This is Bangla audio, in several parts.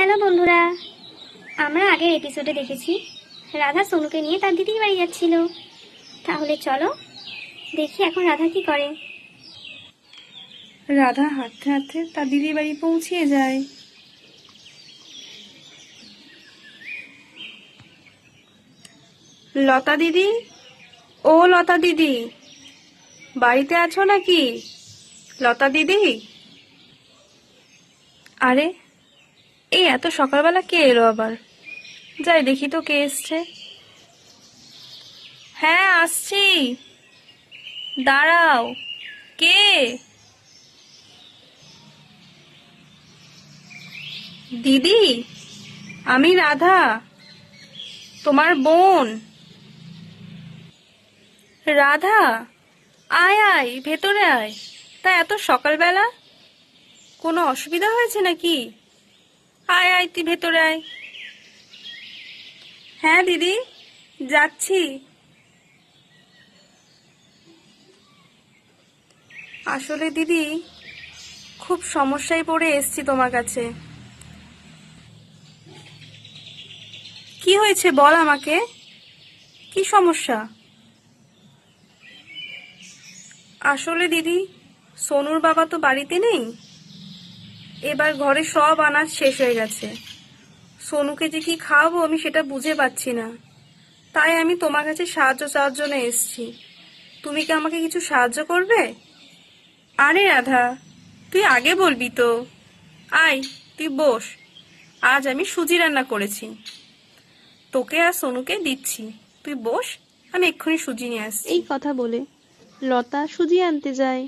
হ্যালো বন্ধুরা, আমরা আগের এপিসোডে দেখেছি রাধা সোনুকে নিয়ে তার দিদির বাড়ি যাচ্ছিল। তাহলে চলো দেখি এখন রাধা কি করে। রাধা হাঁটতে হাঁটতে তার দিদির বাড়ি পৌঁছিয়ে যায়। লতা দিদি, ও লতা দিদি, বাড়িতে আছো নাকি? লতা দিদি, আরে এই এত সকালবেলা কে এলো আবার? যাই দেখি তো কে এসছে। হ্যাঁ আসছি, দাঁড়াও। কে? দিদি, আমি রাধা, তোমার বোন। রাধা, আয় আয় ভেতরে আয়। তা এত সকালবেলা কোনো অসুবিধা হয়েছে নাকি? আয় আয়, তুই ভেতরে আয়। হ্যাঁ দিদি, যাচ্ছি। আসলে দিদি, খুব সমস্যায় পড়ে এসছি তোমার কাছে। কি হয়েছে বল আমাকে, কি সমস্যা? আসলে দিদি, সোনুর বাবা তো বাড়িতে নেই। এবার ঘরে সব আনাজ শেষ হয়ে গেছে। সোনুকে যে কি খাওয়াবো আমি সেটা বুঝে পাচ্ছি না। তাই আমি তোমার কাছে সাহায্য চাওয়ার জন্য এসেছি। তুমি কি আমাকে কিছু সাহায্য করবে? আরে রাধা, তুই আগে বলবি তো। আয়, তুই বস। আজ আমি সুজি রান্না করেছি, তোকে আর সোনুকে দিচ্ছি। তুই বস, আমি এক্ষুনি সুজি নিয়ে আসছি। এই কথা বলে লতা সুজি আনতে যায়।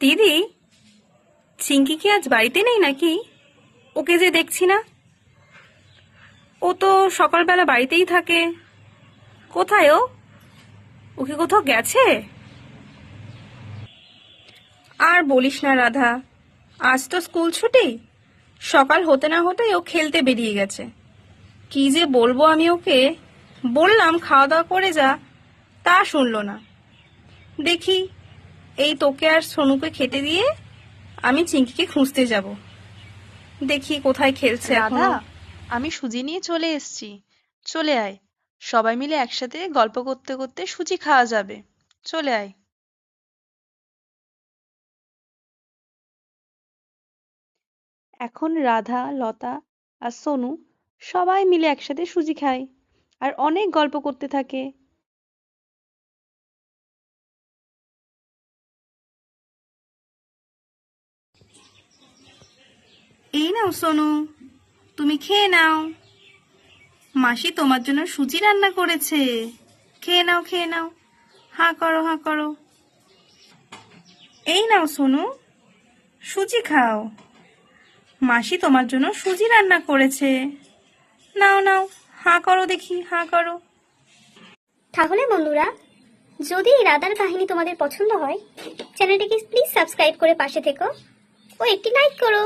দিদি, চিঙ্কি কি আজ বাড়িতে নেই নাকি? ওকে যে দেখছি না। ও তো সকালবেলা বাড়িতেই থাকে। কোথায় ও? ওকে কোথাও গেছে? আর বলিস না রাধা, আজ তো স্কুল ছুটি। সকাল হতে না হতেই ও খেলতে বেরিয়ে গেছে। কি যে বলবো আমি ওকে, বললাম খাওয়া দাওয়া করে যা, তা শুনলো না। দেখি এই তোকে আর সোনুকে খেতে দিয়ে আমি চিঙ্কিকে খুঁজতে যাব। দেখি কোথায় খেলছে রাধা, এখনো। আমি সুজি নিয়ে চলে এসেছি, চলে আয়। সবাই মিলে একসাথে গল্প করতে করতে সুজি খাওয়া যাবে। চলে আয়। এখন রাধা, লতা আর সোনু সবাই মিলে একসাথে সুজি খায় আর অনেক গল্প করতে থাকে। এই নাও সোনু, তুমি খেয়ে নাও। মাসি তোমার জন্য সুজি রান্না করেছে। খেয়ে নাও, খেয়ে নাও। হাঁ করো, হাঁ করো। এই নাও সোনু, সুজি খাও। মাসি তোমার জন্য সুজি রান্না করেছে। নাও নাও, হাঁ করো দেখি, হাঁ করো। তাহলে বন্ধুরা, যদি এই রাধার কাহিনী তোমাদের পছন্দ হয়, চ্যানেলটিকে প্লিজ সাবস্ক্রাইব করে পাশে থেকো ও একটি লাইক করো।